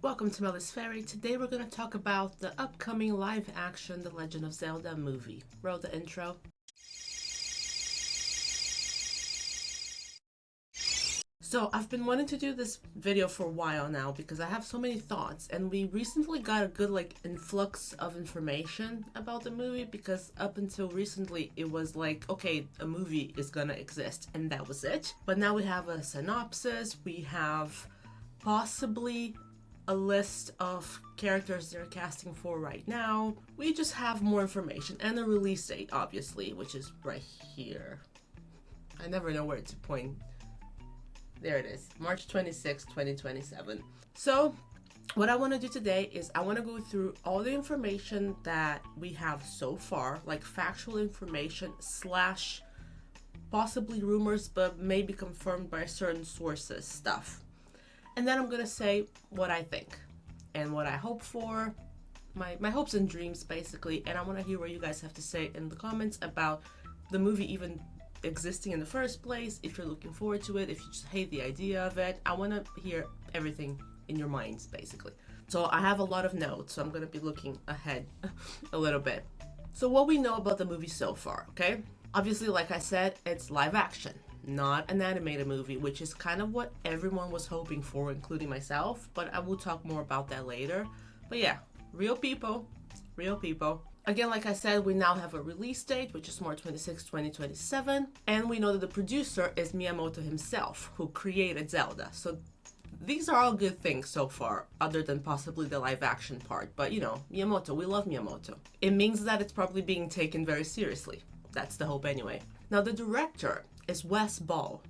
Welcome to Melly's Fairy. Today we're going to talk about the upcoming live-action The Legend of Zelda movie. Roll the intro. So I've been wanting to do this video for a while now because I have so many thoughts, and we recently got a good influx of information about the movie, because up until recently it was like, okay, a movie is gonna exist and that was it. But now we have a synopsis, we have possibly a list of characters they're casting for right now. We just have more information and a release date, obviously, which is right here. I never know where to point. There it is, March 26, 2027. So what I want to do today is I want to go through all the information that we have so far, like factual information slash possibly rumors, but maybe confirmed by certain sources stuff. And then I'm going to say what I think and what I hope for, my hopes and dreams, basically. And I want to hear what you guys have to say in the comments about the movie even existing in the first place, if you're looking forward to it, if you just hate the idea of it. I want to hear everything in your minds, basically. So I have a lot of notes, so I'm going to be looking ahead a little bit. So what we know about the movie so far, okay? Obviously, like I said, it's live action, not an animated movie, which is kind of what everyone was hoping for, including myself, but I will talk more about that later. But yeah, real people, real people. Again, like I said, we now have a release date, which is March 26, 2027, and we know that the producer is Miyamoto himself, who created Zelda. So these are all good things so far, other than possibly the live action part. But you know, Miyamoto, we love Miyamoto. It means that it's probably being taken very seriously. That's the hope anyway. Now, the director is Wes Ball.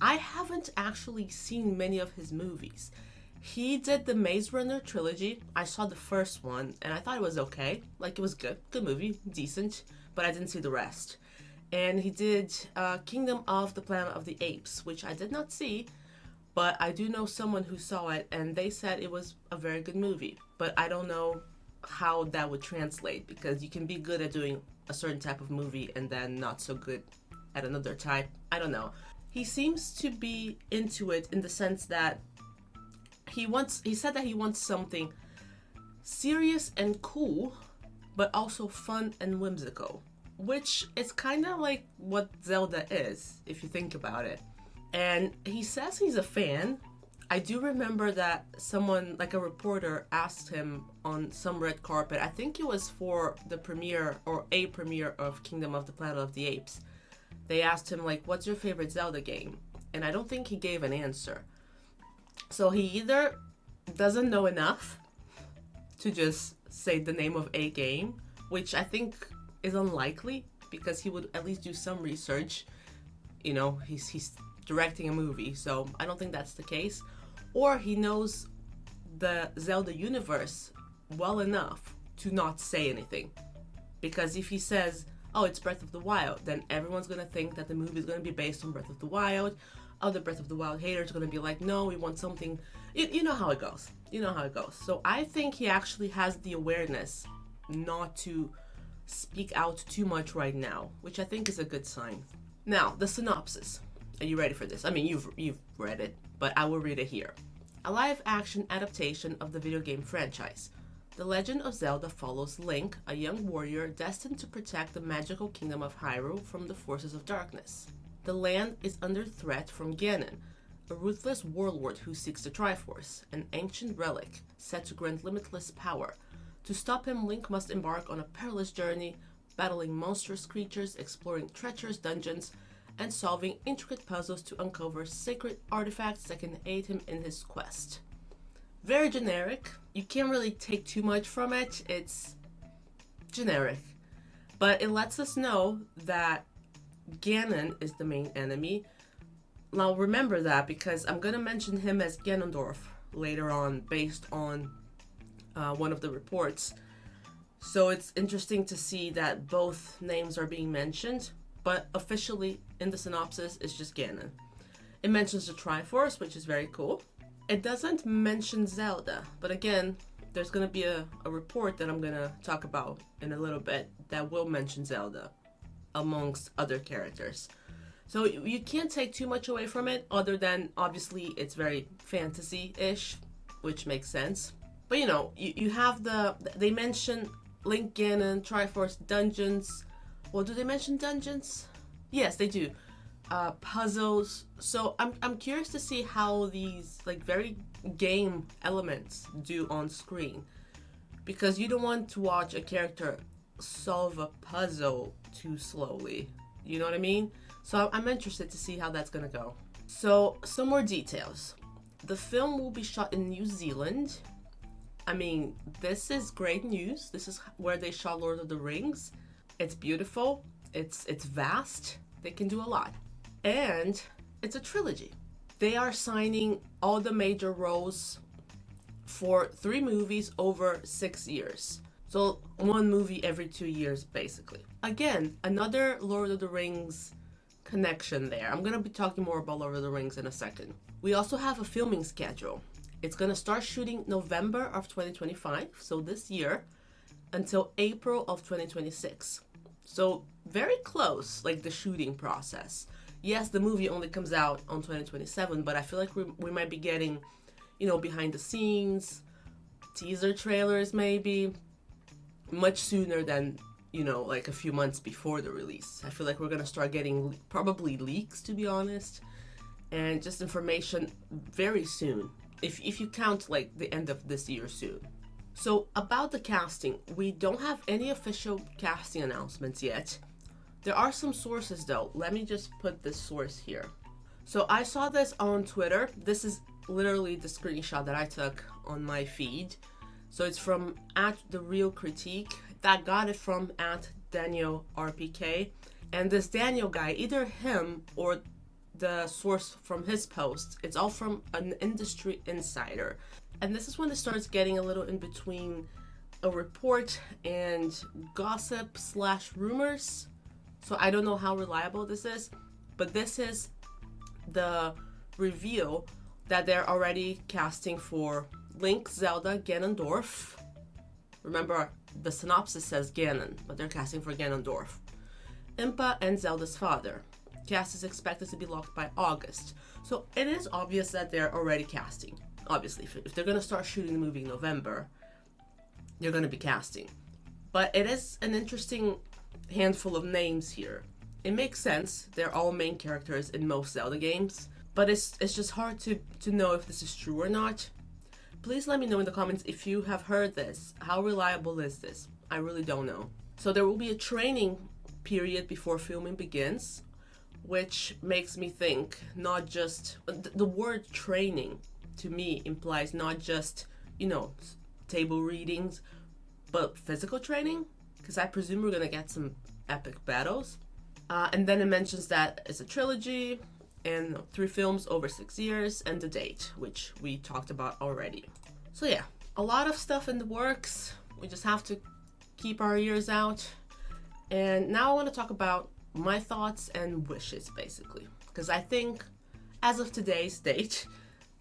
I haven't actually seen many of his movies. He did the Maze Runner trilogy. I saw the first one and I thought it was okay. Like, it was good movie, decent, but I didn't see the rest. And he did Kingdom of the Planet of the Apes, which I did not see, but I do know someone who saw it and they said it was a very good movie. But I don't know how that would translate, because you can be good at doing a certain type of movie and then not so good at another type. I don't know. He seems to be into it in the sense that he said that he wants something serious and cool, but also fun and whimsical, which is kind of like what Zelda is, if you think about it. And he says he's a fan. I do remember that someone, like a reporter, asked him on some red carpet, I think it was for the premiere or a premiere of Kingdom of the Planet of the Apes. They asked him, like, what's your favorite Zelda game? And I don't think he gave an answer. So he either doesn't know enough to just say the name of a game, which I think is unlikely, because he would at least do some research. You know, he's directing a movie, so I don't think that's the case. Or he knows the Zelda universe well enough to not say anything. Because if he says, oh, it's Breath of the Wild, then everyone's going to think that the movie is going to be based on Breath of the Wild. Other Breath of the Wild haters are going to be like, no, we want something. You know how it goes. You know how it goes. So I think he actually has the awareness not to speak out too much right now, which I think is a good sign. Now, the synopsis. Are you ready for this? I mean, you've read it, but I will read it here. A live-action adaptation of the video game franchise. The Legend of Zelda follows Link, a young warrior destined to protect the magical kingdom of Hyrule from the forces of darkness. The land is under threat from Ganon, a ruthless warlord who seeks the Triforce, an ancient relic said to grant limitless power. To stop him, Link must embark on a perilous journey, battling monstrous creatures, exploring treacherous dungeons, and solving intricate puzzles to uncover sacred artifacts that can aid him in his quest. Very generic. You can't really take too much from it. It's generic. But it lets us know that Ganon is the main enemy. Now remember that, because I'm going to mention him as Ganondorf later on, based on one of the reports. So it's interesting to see that both names are being mentioned, but officially in the synopsis it's just Ganon. It mentions the Triforce, which is very cool. It doesn't mention Zelda, but again, there's going to be a report that I'm going to talk about in a little bit that will mention Zelda amongst other characters. So you can't take too much away from it, other than obviously it's very fantasy-ish, which makes sense. But you know, you have they mention Link Ganon, Triforce Dungeons. Well, do they mention dungeons? Yes, they do. Puzzles. So I'm curious to see how these like very game elements do on screen, because you don't want to watch a character solve a puzzle too slowly. You know what I mean? So I'm interested to see how that's gonna go. So some more details. The film will be shot in New Zealand. I mean, this is great news. This is where they shot Lord of the Rings. It's beautiful. It's vast. They can do a lot. And it's a trilogy. They are signing all the major roles for 3 movies over 6 years. So 1 movie every 2 years, basically. Again, another Lord of the Rings connection there. I'm going to be talking more about Lord of the Rings in a second. We also have a filming schedule. It's going to start shooting November of 2025, so this year, until April of 2026. So very close, like the shooting process. Yes, the movie only comes out on 2027, but I feel like we might be getting, you know, behind the scenes, teaser trailers maybe, much sooner than, you know, like a few months before the release. I feel like we're going to start getting probably leaks, to be honest, and just information very soon, if you count like the end of this year soon. So about the casting, we don't have any official casting announcements yet. There are some sources though. Let me just put this source here. So I saw this on Twitter. This is literally the screenshot that I took on my feed. So it's from @TheRealCritique. That got it from @DanielRPK. And this Daniel guy, either him or the source from his post, it's all from an industry insider. And this is when it starts getting a little in between a report and gossip / rumors. So I don't know how reliable this is, but this is the reveal that they're already casting for Link, Zelda, Ganondorf. Remember, the synopsis says Ganon, but they're casting for Ganondorf. Impa and Zelda's father. Cast is expected to be locked by August. So it is obvious that they're already casting. Obviously, if they're going to start shooting the movie in November, they're going to be casting. But it is an interesting handful of names here. It makes sense. They're all main characters in most Zelda games. But it's just hard to know if this is true or not. Please let me know in the comments if you have heard this. How reliable is this? I really don't know. So there will be a training period before filming begins, which makes me think not just... The word training to me implies not just, you know, table readings, but physical training, because I presume we're going to get some epic battles. And then it mentions that it's a trilogy and 3 films over 6 years and the date, which we talked about already. So yeah, a lot of stuff in the works. We just have to keep our ears out. And now I want to talk about my thoughts and wishes, basically, because I think as of today's date,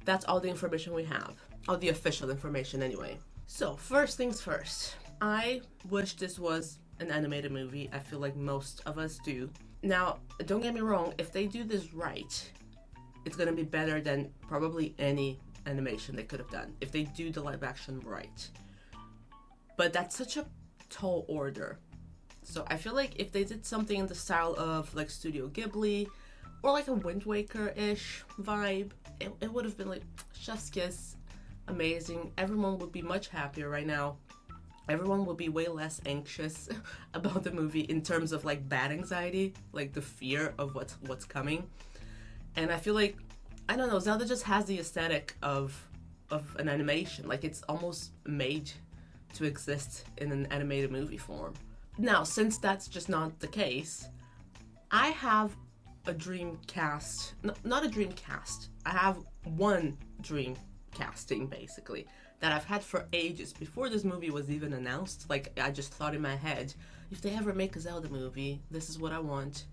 that's all the information we have. All the official information anyway. So first things first, I wish this was an animated movie. I feel like most of us do. Now, don't get me wrong, if they do this right, it's gonna be better than probably any animation they could have done, if they do the live action right. But that's such a tall order. So I feel like if they did something in the style of like Studio Ghibli, or like a Wind Waker-ish vibe, it would have been like chef's kiss, amazing. Everyone would be much happier right now. Everyone will be way less anxious about the movie in terms of like bad anxiety, like the fear of what's coming. And I feel like, I don't know, Zelda just has the aesthetic of an animation. Like it's almost made to exist in an animated movie form. Now, since that's just not the case, I have a dream cast, not a dream cast. I have one dream casting basically that I've had for ages, before this movie was even announced. Like, I just thought in my head, if they ever make a Zelda movie, this is what I want.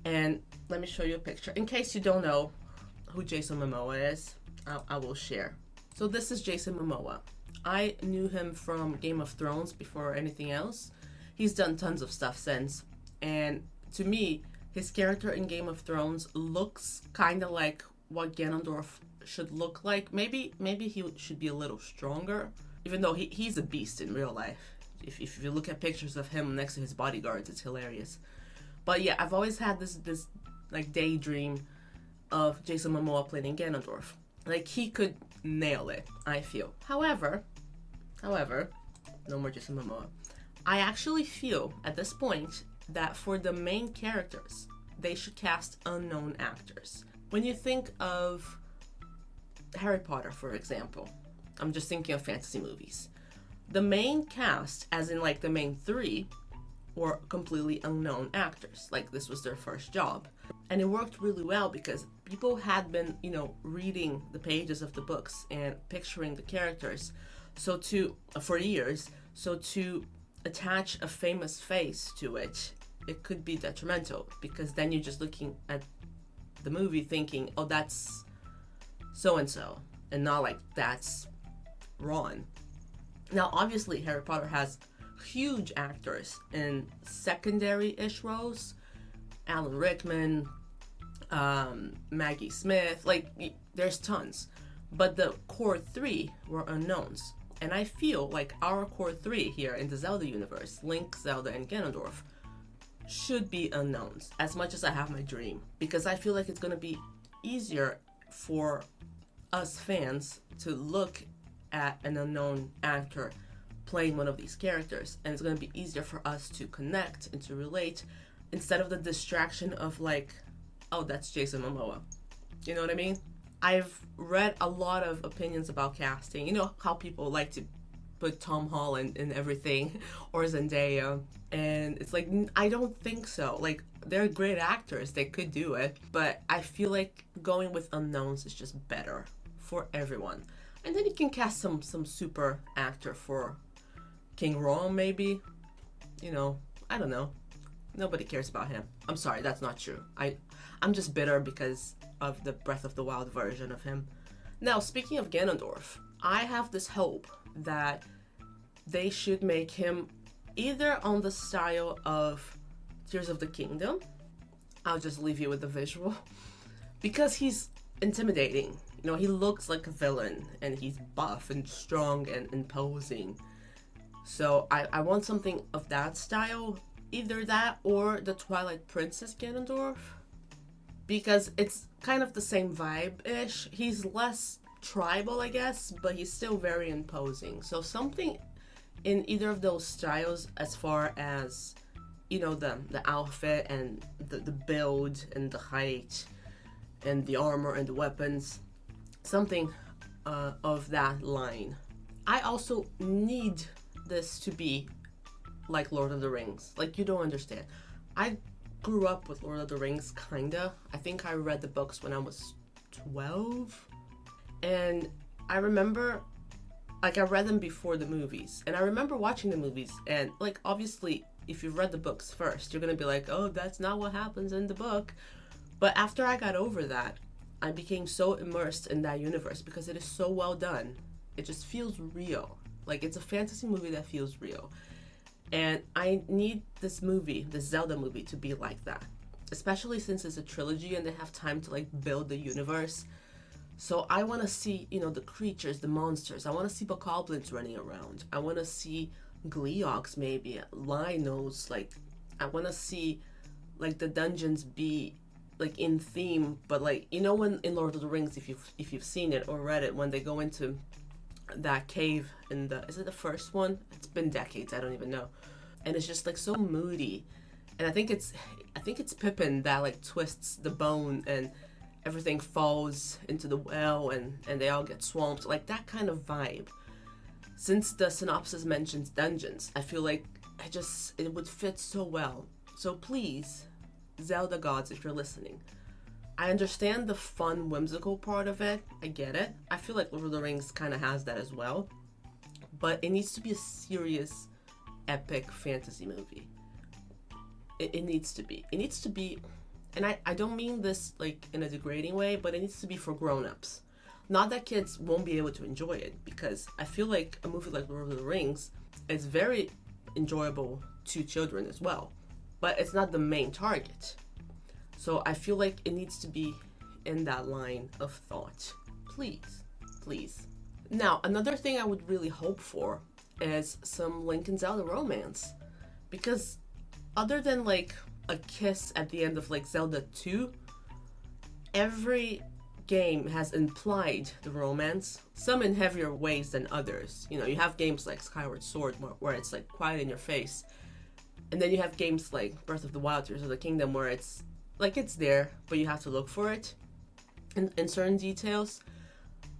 And let me show you a picture. In case you don't know who Jason Momoa is, I will share. So this is Jason Momoa. I knew him from Game of Thrones before anything else. He's done tons of stuff since. And to me, his character in Game of Thrones looks kind of like what Ganondorf should look like. Maybe he should be a little stronger, even though he's a beast in real life. If you look at pictures of him next to his bodyguards, it's hilarious. But yeah, I've always had this like daydream of Jason Momoa playing Ganondorf. Like, he could nail it, I feel. However, no more Jason Momoa. I actually feel at this point that for the main characters, they should cast unknown actors. When you think of Harry Potter, for example, I'm just thinking of fantasy movies. The main cast, as in like the main three, were completely unknown actors. Like, this was their first job. And it worked really well because people had been, reading the pages of the books and picturing the characters for years. So to attach a famous face to it, it could be detrimental, because then you're just looking at the movie thinking, oh, that's so-and-so, and not like, that's Ron. Now, obviously, Harry Potter has huge actors in secondary-ish roles. Alan Rickman, Maggie Smith, like, there's tons. But the core three were unknowns. And I feel like our core three here in the Zelda universe, Link, Zelda, and Ganondorf, should be unknowns, as much as I have my dream. Because I feel like it's going to be easier for us fans to look at an unknown actor playing one of these characters, and it's going to be easier for us to connect and to relate, instead of the distraction of like, oh, that's Jason Momoa. You know what I mean? I've read a lot of opinions about casting. You know how people like to put Tom Holland in everything, or Zendaya, and it's like, I don't think so. Like, they're great actors, they could do it, but I feel like going with unknowns is just better for everyone. And then you can cast some super actor for King Ron, maybe. I don't know. Nobody cares about him. I'm sorry, that's not true. I'm just bitter because of the Breath of the Wild version of him. Now, speaking of Ganondorf, I have this hope that they should make him either on the style of Tears of the Kingdom. I'll just leave you with the visual. Because he's intimidating. He looks like a villain, and he's buff and strong and imposing. So I want something of that style. Either that or the Twilight Princess Ganondorf. Because it's kind of the same vibe-ish. He's less tribal, I guess, but he's still very imposing. So something in either of those styles, as far as, the outfit and the build and the height and the armor and the weapons. Something of that line. I also need this to be like Lord of the Rings. Like, you don't understand. I grew up with Lord of the Rings, kinda. I think I read the books when I was 12. And I remember, like, I read them before the movies. And I remember watching the movies. And, like, obviously, if you've read the books first, you're gonna be like, oh, that's not what happens in the book. But after I got over that, I became so immersed in that universe because it is so well done. It just feels real. Like, it's a fantasy movie that feels real. And I need this movie, the Zelda movie, to be like that. Especially since it's a trilogy and they have time to, like, build the universe. So I want to see, the creatures, the monsters. I want to see bokoblins running around. I want to see Gleeoks, maybe, Linos. Like, I want to see, like, the dungeons be, like, in theme. But, like, when in Lord of the Rings, if you've seen it or read it, when they go into that cave in is it the first one? It's been decades, I don't even know. And it's just, like, so moody. And I think it's Pippin that, like, twists the bone and everything falls into the well and they all get swamped. Like, that kind of vibe. Since the synopsis mentions dungeons, I feel like it would fit so well. So please, Zelda gods, if you're listening, I understand the fun, whimsical part of it. I get it. I feel like Lord of the Rings kind of has that as well. But it needs to be a serious, epic fantasy movie. It needs to be. It needs to be, and I don't mean this, like, in a degrading way, but it needs to be for grown-ups. Not that kids won't be able to enjoy it, because I feel like a movie like Lord of the Rings is very enjoyable to children as well. But it's not the main target. So I feel like it needs to be in that line of thought. please, please. Now, another thing I would really hope for is some Link and Zelda romance. Because other than like a kiss at the end of like Zelda 2, every game has implied the romance, some in heavier ways than others. You know, you have games like Skyward Sword where it's like quiet in your face. And then you have games like Breath of the Wild, Tears of the Kingdom, where it's like it's there, but you have to look for it in certain details.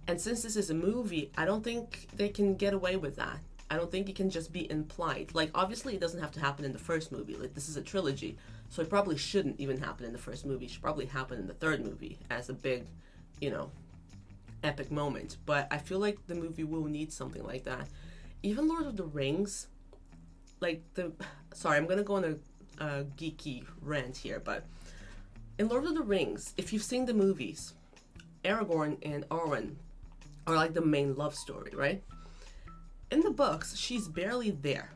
And since this is a movie, I don't think they can get away with that. I don't think it can just be implied. Like, obviously, it doesn't have to happen in the first movie. Like, this is a trilogy, so it probably shouldn't even happen in the first movie. It should probably happen in the third movie as a big, you know, epic moment. But I feel like the movie will need something like that. Even Lord of the Rings, like sorry, I'm gonna go on a geeky rant here, but in Lord of the Rings, if you've seen the movies, Aragorn and Arwen are like the main love story, right? In the books, she's barely there.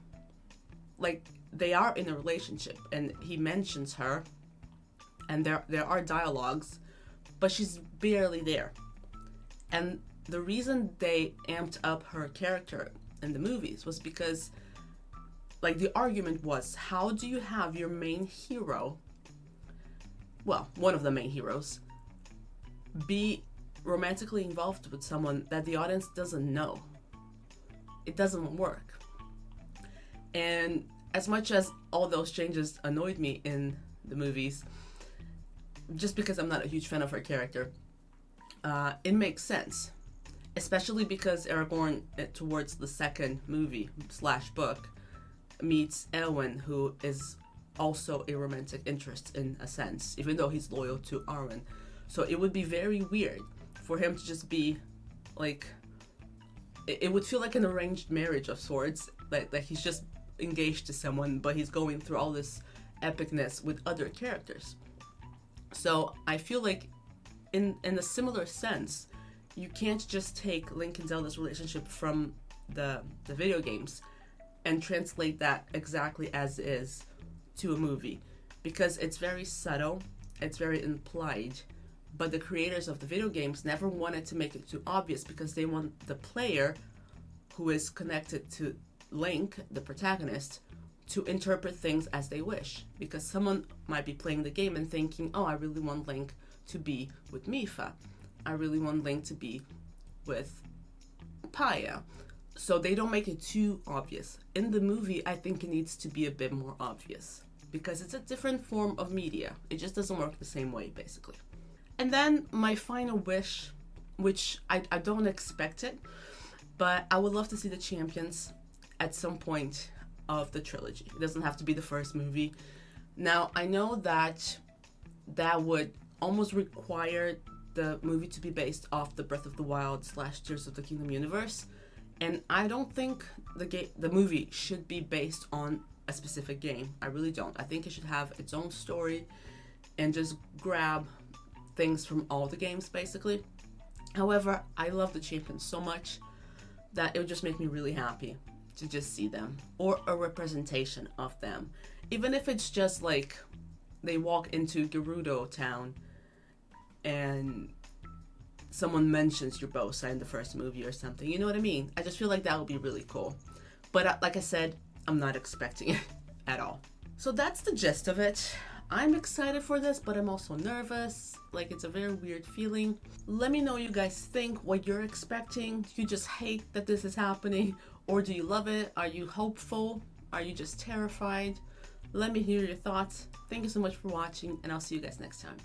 Like, they are in a relationship, and he mentions her, and there are dialogues, but she's barely there. And the reason they amped up her character in the movies was because, like, the argument was, how do you have your main hero, well, one of the main heroes, be romantically involved with someone that the audience doesn't know? It doesn't work. And as much as all those changes annoyed me in the movies, just because I'm not a huge fan of her character, it makes sense. Especially because Aragorn, towards the second movie / book, meets Elwyn, who is also a romantic interest in a sense, even though he's loyal to Arwen. So it would be very weird for him to just be like, it would feel like an arranged marriage of sorts, like he's just engaged to someone, but he's going through all this epicness with other characters. So I feel like in a similar sense, you can't just take Link and Zelda's relationship from the video games and translate that exactly as is to a movie, because it's very subtle, it's very implied. But the creators of the video games never wanted to make it too obvious, because they want the player, who is connected to Link, the protagonist, to interpret things as they wish. Because someone might be playing the game and thinking, oh, I really want Link to be with Mipha. I really want Link to be with Paya. So they don't make it too obvious. In the movie, I think it needs to be a bit more obvious, because it's a different form of media. It just doesn't work the same way, basically. And then my final wish, which I don't expect it, but I would love to see the champions at some point of the trilogy. It doesn't have to be the first movie. Now, I know that would almost require the movie to be based off the Breath of the Wild / Tears of the Kingdom universe. And I don't think the movie should be based on a specific game. I really don't. I think it should have its own story and just grab things from all the games, basically. However, I love the champions so much that it would just make me really happy to just see them, or a representation of them. Even if it's just like they walk into Gerudo Town and someone mentions Urbosa in the first movie or something, you know what I mean? I just feel like that would be really cool. But like I said, I'm not expecting it at all. So that's the gist of it. I'm excited for this, but I'm also nervous. Like, it's a very weird feeling. Let me know what you guys think, what you're expecting. Do you just hate that this is happening? Or do you love it? Are you hopeful? Are you just terrified? Let me hear your thoughts. Thank you so much for watching, and I'll see you guys next time.